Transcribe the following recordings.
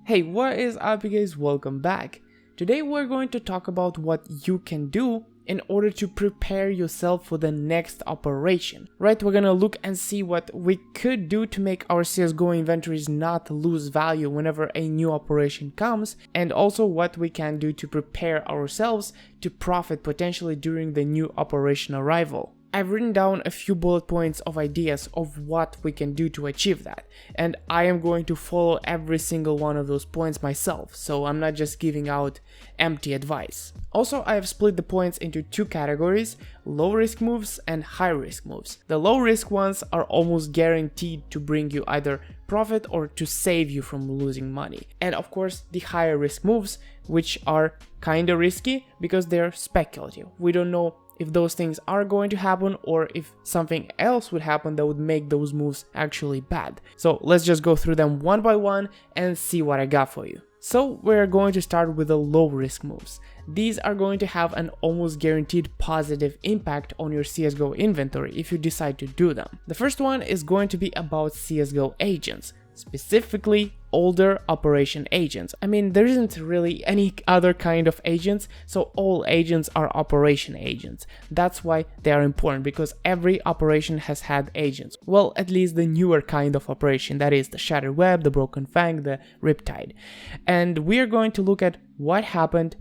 Hey, what is up you guys, welcome back. Today we're going to talk about what you can do in order to prepare yourself for the next operation. Right, we're gonna look and see what we could do to make our CSGO inventories not lose value whenever a new operation comes, and also what we can do to prepare ourselves to profit potentially during the new operation arrival. I've written down a few bullet points of ideas of what we can do to achieve that, and I am going to follow every single one of those points myself, so I'm not just giving out empty advice. Also, I have split the points into two categories: low risk moves and high risk moves. The low risk ones are almost guaranteed to bring you either profit or to save you from losing money. And of course, the higher risk moves, which are kinda risky because they're speculative. We don't know if those things are going to happen or if something else would happen that would make those moves actually bad. So let's just go through them one by one and see what I got for you. So we're going to start with the low risk moves. These are going to have an almost guaranteed positive impact on your CSGO inventory if you decide to do them. The first one is going to be about CSGO agents, specifically older operation agents. I mean, there isn't really any other kind of agents, so all agents are operation agents. That's why they are important, because every operation has had agents. Well, at least the newer kind of operation, that is the Shattered Web, the Broken Fang, the Riptide. And we are going to look at what happened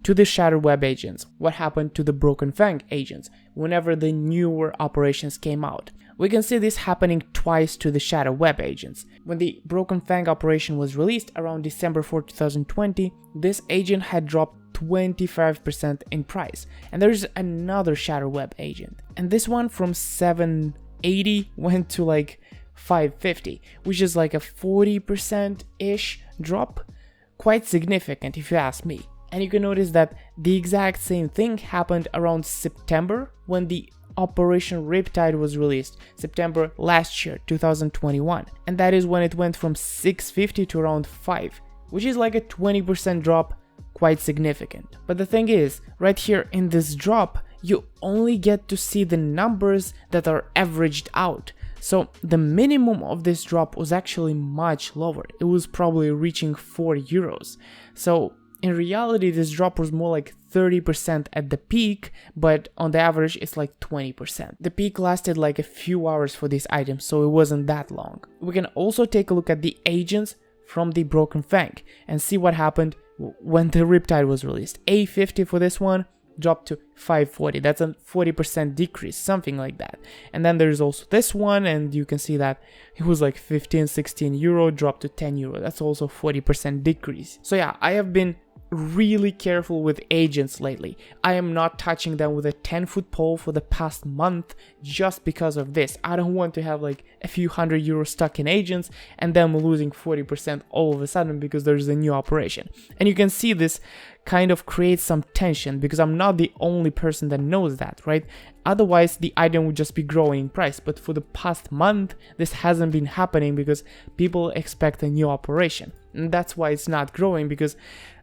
to the Shattered Web agents, what happened to the Broken Fang agents whenever the newer operations came out. We can see this happening twice to the Shattered Web agents. When the Broken Fang operation was released around December 4, 2020, this agent had dropped 25% in price. And there's another Shattered Web agent. And this one from 780 went to like 550, which is like a 40%-ish drop. Quite significant if you ask me. And you can notice that the exact same thing happened around September when the Operation Riptide was released, September last year, 2021. And that is when it went from 650 to around 5, which is like a 20% drop, quite significant. But the thing is, right here in this drop, you only get to see the numbers that are averaged out. So the minimum of this drop was actually much lower. It was probably reaching 4 euros. So in reality, this drop was more like 30% at the peak, but on the average, it's like 20%. The peak lasted like a few hours for these items, so it wasn't that long. We can also take a look at the agents from the Broken Fang and see what happened when the Riptide was released. A50 for this one dropped to 540. That's a 40% decrease, something like that. And then there's also this one, and you can see that it was like 15-16 euro, dropped to 10 euro. That's also 40% decrease. So yeah, I have been really careful with agents lately. I am not touching them with a 10-foot pole for the past month just because of this. I don't want to have like a few hundred euros stuck in agents and then losing 40% all of a sudden because there's a new operation. And you can see this kind of creates some tension because I'm not the only person that knows that, right? Otherwise, the item would just be growing in price. But for the past month, this hasn't been happening because people expect a new operation. And that's why it's not growing, because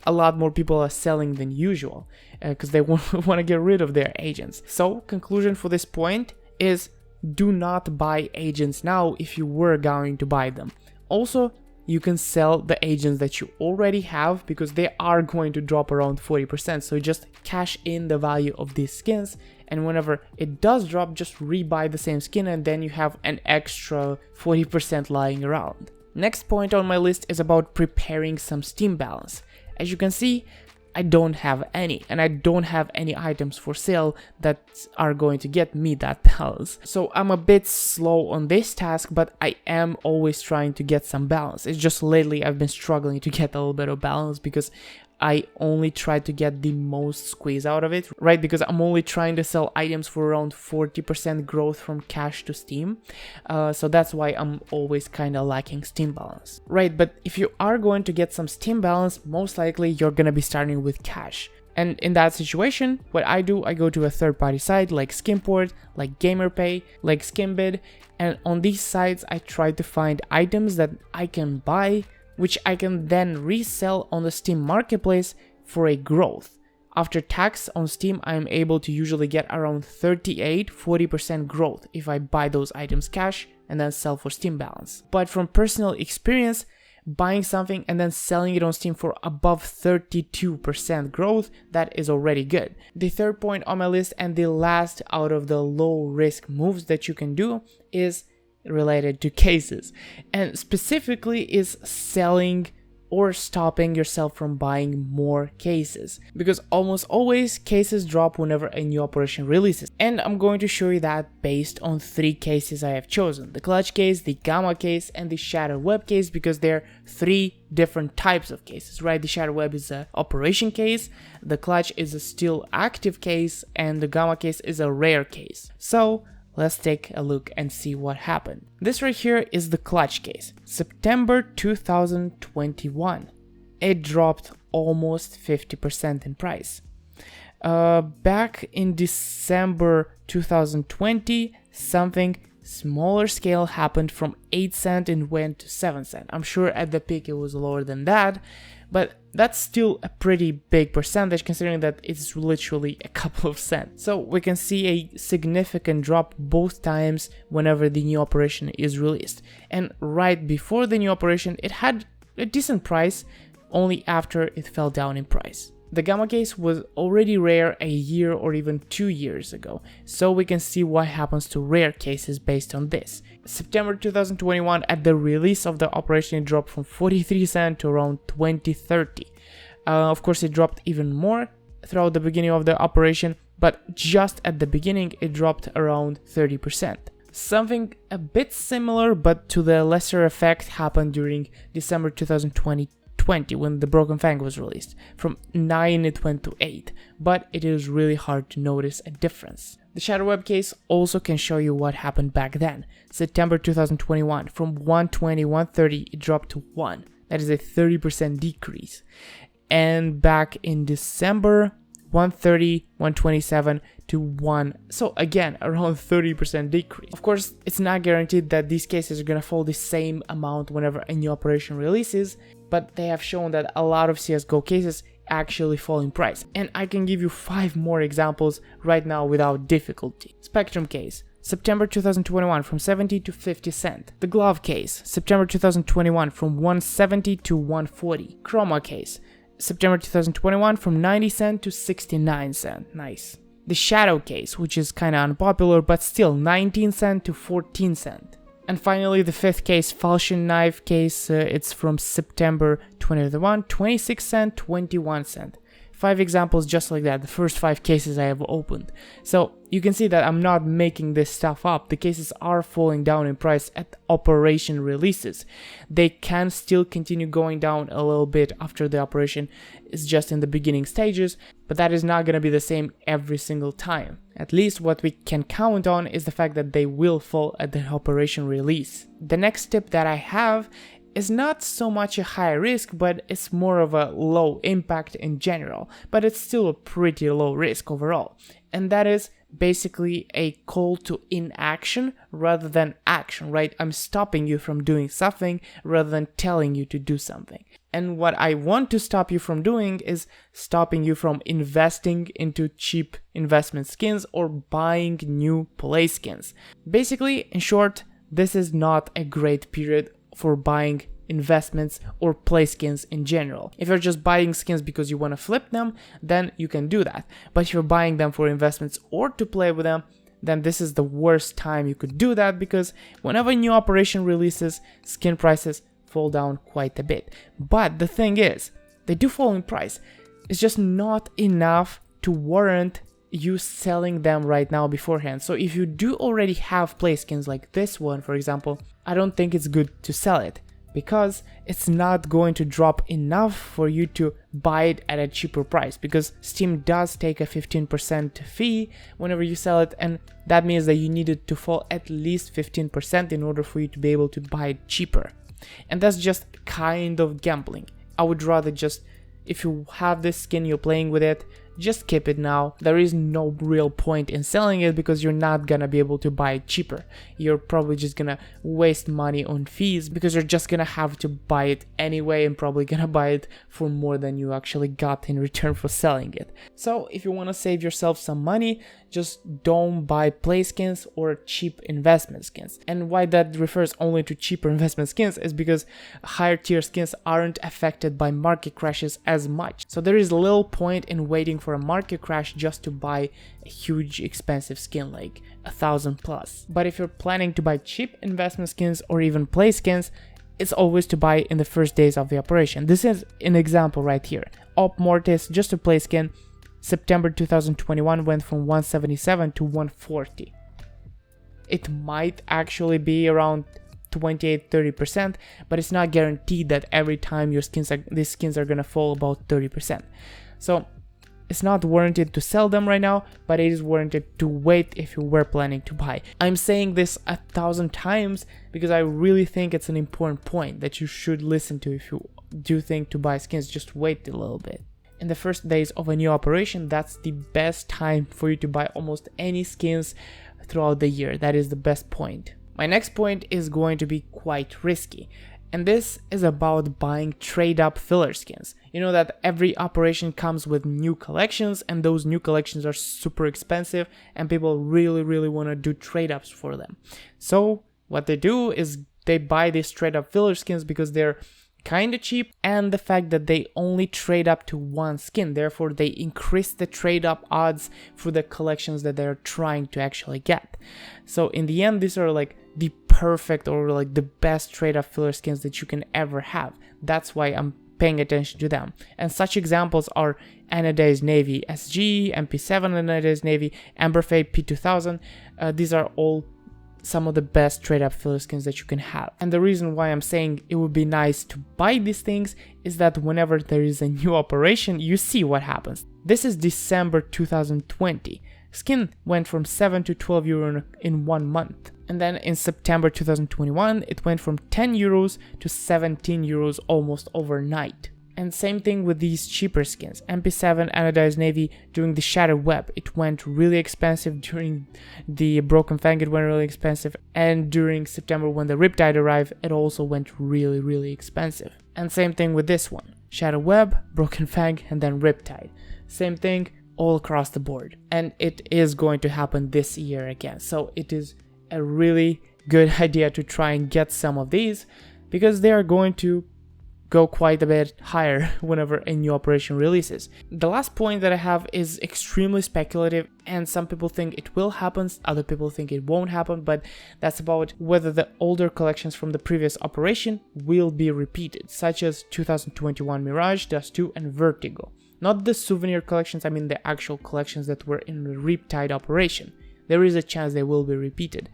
a lot more people are selling than usual because they want to get rid of their agents. So, conclusion for this point is do not buy agents now if you were going to buy them. Also, you can sell the agents that you already have because they are going to drop around 40%. So just cash in the value of these skins, and whenever it does drop, just rebuy the same skin, and then you have an extra 40% lying around. Next point on my list is about preparing some Steam balance. As you can see, I don't have any, and I don't have any items for sale that are going to get me that balance. So I'm a bit slow on this task, but I am always trying to get some balance. It's just lately I've been struggling to get a little bit of balance because I only try to get the most squeeze out of it, right? Because I'm only trying to sell items for around 40% growth from cash to Steam. So that's why I'm always kind of lacking Steam balance, right? But if you are going to get some Steam balance, most likely you're going to be starting with cash. And in that situation, what I do, I go to a third-party site like Skimport, like GamerPay, like Skimbid. And on these sites, I try to find items that I can buy, which I can then resell on the Steam marketplace for a growth. After tax on Steam, I am able to usually get around 38-40% growth if I buy those items cash and then sell for Steam balance. But from personal experience, buying something and then selling it on Steam for above 32% growth, that is already good. The third point on my list and the last out of the low risk moves that you can do is related to cases, and specifically is selling or stopping yourself from buying more cases, because almost always cases drop whenever a new operation releases, and I'm going to show you that based on 3 cases I have chosen: the clutch case, the gamma case, and the shadow web case, because they're 3 different types of cases, right? The shadow web is a operation case, the clutch is a still active case, and the gamma case is a rare case. So let's take a look and see what happened. This right here is the clutch case. September 2021. It dropped almost 50% in price. Back in December 2020, something smaller scale happened from 8 cents and went to 7 cents. I'm sure at the peak it was lower than that, but that's still a pretty big percentage considering that it's literally a couple of cents. So we can see a significant drop both times whenever the new operation is released. And right before the new operation, it had a decent price, only after it fell down in price. The gamma case was already rare a year or even 2 years ago, so we can see what happens to rare cases based on this. September 2021, at the release of the operation, it dropped from 43 cents to around 20-30. Of course, it dropped even more throughout the beginning of the operation, but just at the beginning, it dropped around 30%. Something a bit similar, but to the lesser effect, happened during December 2020 when the Broken Fang was released. From 9 it went to 8, but it is really hard to notice a difference. The shadow web case also can show you what happened back then. September 2021, from 120, 130 it dropped to 1. That is a 30% decrease. And back in December, 130, 127 to 1. So again, around 30% decrease. Of course, it's not guaranteed that these cases are gonna fall the same amount whenever a new operation releases, but they have shown that a lot of CSGO cases actually fall in price. And I can give you 5 more examples right now without difficulty. Spectrum case, September 2021, from 70 to 50 cents. The glove case, September 2021, from 170 to 140. Chroma case, September 2021, from 90 cents to 69 cents. Nice. The shadow case, which is kinda unpopular, but still 19 cents to 14 cents. And finally, the 5th case, falchion knife case, it's from September 2021, 26 cents, 21 cents. 5 examples just like that, the first 5 cases I have opened. So you can see that I'm not making this stuff up. The cases are falling down in price at operation releases. They can still continue going down a little bit after the operation is just in the beginning stages, but that is not going to be the same every single time. At least what we can count on is the fact that they will fall at the operation release. The next tip that I have is not so much a high risk, but it's more of a low impact in general, but it's still a pretty low risk overall. And that is basically a call to inaction rather than action, right? I'm stopping you from doing something rather than telling you to do something. And what I want to stop you from doing is stopping you from investing into cheap investment skins or buying new play skins. Basically, in short, this is not a great period for buying investments or play skins in general. If you're just buying skins because you want to flip them, then you can do that. But if you're buying them for investments or to play with them, then this is the worst time you could do that, because whenever a new operation releases, skin prices fall down quite a bit. But the thing is, they do fall in price. It's just not enough to warrant you selling them right now beforehand. So if you do already have play skins like this one, for example, I don't think it's good to sell it, because it's not going to drop enough for you to buy it at a cheaper price, because Steam does take a 15% fee whenever you sell it, and that means that you need it to fall at least 15% in order for you to be able to buy it cheaper. And that's just kind of gambling. I would rather just, if you have this skin, you're playing with it, just keep it now. There is no real point in selling it because you're not gonna be able to buy it cheaper. You're probably just gonna waste money on fees because you're just gonna have to buy it anyway and probably gonna buy it for more than you actually got in return for selling it. So if you want to save yourself some money, just don't buy play skins or cheap investment skins. And why that refers only to cheaper investment skins is because higher tier skins aren't affected by market crashes as much. So there is little point in waiting for a market crash just to buy a huge expensive skin like 1,000 plus. But if you're planning to buy cheap investment skins or even play skins, it's always to buy in the first days of the operation. This is an example right here. Op Mortis, just a play skin, September 2021 went from 177 to 140. It might actually be around 28-30%, but it's not guaranteed that every time your these skins are gonna fall about 30%. So it's not warranted to sell them right now, but it is warranted to wait if you were planning to buy. I'm saying this 1,000 times because I really think it's an important point that you should listen to. If you do think to buy skins, just wait a little bit. In the first days of a new operation, that's the best time for you to buy almost any skins throughout the year. That is the best point. My next point is going to be quite risky, and this is about buying trade up filler skins. You know that every operation comes with new collections, and those new collections are super expensive and people really want to do trade ups for them. So what they do is they buy these trade up filler skins because they're kind of cheap, and the fact that they only trade up to one skin, therefore they increase the trade up odds for the collections that they're trying to actually get. So in the end, these are like the perfect or like the best trade up filler skins that you can ever have. That's why I'm paying attention to them. And such examples are Anodized Navy SG, MP7 Anodized Navy, Amber Fade P2000. These are all some of the best trade up filler skins that you can have. And the reason why I'm saying it would be nice to buy these things is that whenever there is a new operation, you see what happens. This is December 2020. Skin went from 7 to 12 euro in 1 month. And then in September 2021, it went from 10 euros to 17 euros almost overnight. And same thing with these cheaper skins. MP7 Anodized Navy during the Shadow Web, it went really expensive. During the Broken Fang, it went really expensive. And during September when the Riptide arrived, it also went really expensive. And same thing with this one. Shadow Web, Broken Fang, and then Riptide. Same thing all across the board. And it is going to happen this year again. So it is a really good idea to try and get some of these because they are going to go quite a bit higher whenever a new operation releases. The last point that I have is extremely speculative, and some people think it will happen, other people think it won't happen, but that's about whether the older collections from the previous operation will be repeated, such as 2021 Mirage, Dust 2 and Vertigo. Not the souvenir collections, I mean the actual collections that were in the Riptide operation. There is a chance they will be repeated.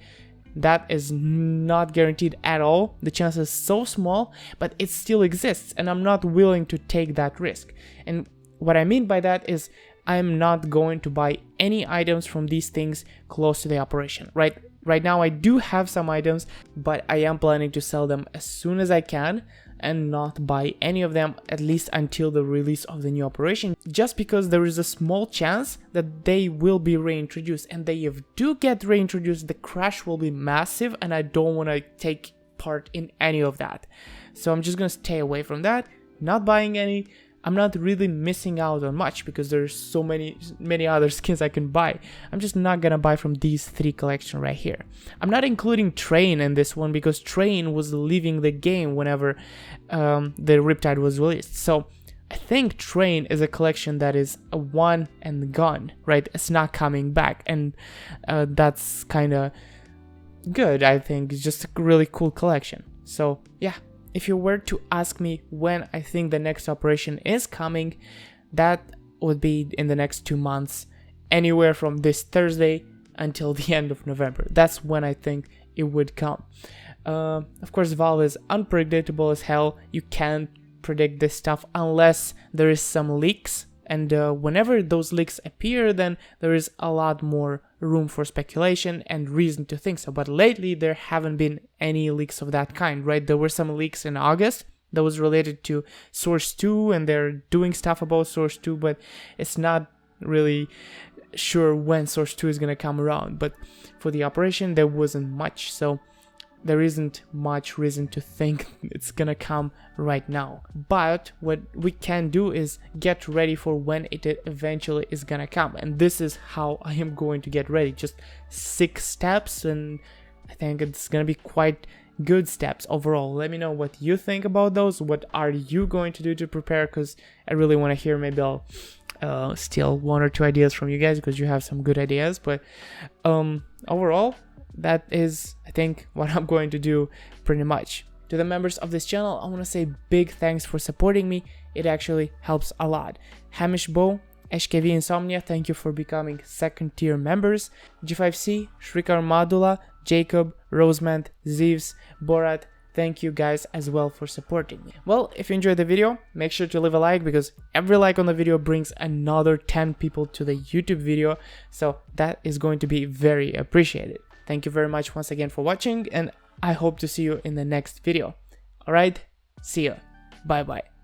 That is not guaranteed at all. The chance is so small, but it still exists, and I'm not willing to take that risk. And what I mean by that is I'm not going to buy any items from these things close to the operation. Right now I do have some items, but I am planning to sell them as soon as I can and not buy any of them at least until the release of the new operation, just because there is a small chance that they will be reintroduced, and they do get reintroduced, the crash will be massive, and I don't want to take part in any of that. So I'm just gonna stay away from that, not buying any. I'm not really missing out on much because there's so many other skins I can buy. I'm just not gonna buy from these three collections right here. I'm not including Train in this one because Train was leaving the game whenever the Riptide was released. So I think Train is a collection that is a one and gone, right? It's not coming back, and that's kind of good, I think. It's just a really cool collection. So yeah. If you were to ask me when I think the next operation is coming, that would be in the next 2 months, anywhere from this Thursday until the end of November. That's when I think it would come. Of course, Valve is unpredictable as hell. You can't predict this stuff unless there is some leaks. And whenever those leaks appear, then there is a lot more room for speculation and reason to think so. But lately, there haven't been any leaks of that kind, right? There were some leaks in August that was related to Source 2, and they're doing stuff about Source 2, but it's not really sure when source 2 is gonna come around, but for the operation there wasn't much, so there isn't much reason to think it's gonna come right now. But what we can do is get ready for when it eventually is gonna come, and this is how I am going to get ready. Just 6 steps, and I think it's gonna be quite good steps overall. Let me know what you think about those. What are you going to do to prepare? Because I really want to hear. Maybe I'll steal 1 or 2 ideas from you guys, because you have some good ideas. But overall, that is, I think, what I'm going to do pretty much. To the members of this channel, I want to say big thanks for supporting me. It actually helps a lot. Hamish Bow, HKV Insomnia, thank you for becoming 2nd tier members. G5C, Shrikar Madula, Jacob, Rosemont, Zeus, Borat, thank you guys as well for supporting me. Well, if you enjoyed the video, make sure to leave a like, because every like on the video brings another 10 people to the YouTube video, so that is going to be very appreciated. Thank you very much once again for watching, and I hope to see you in the next video. Alright, see ya. Bye bye.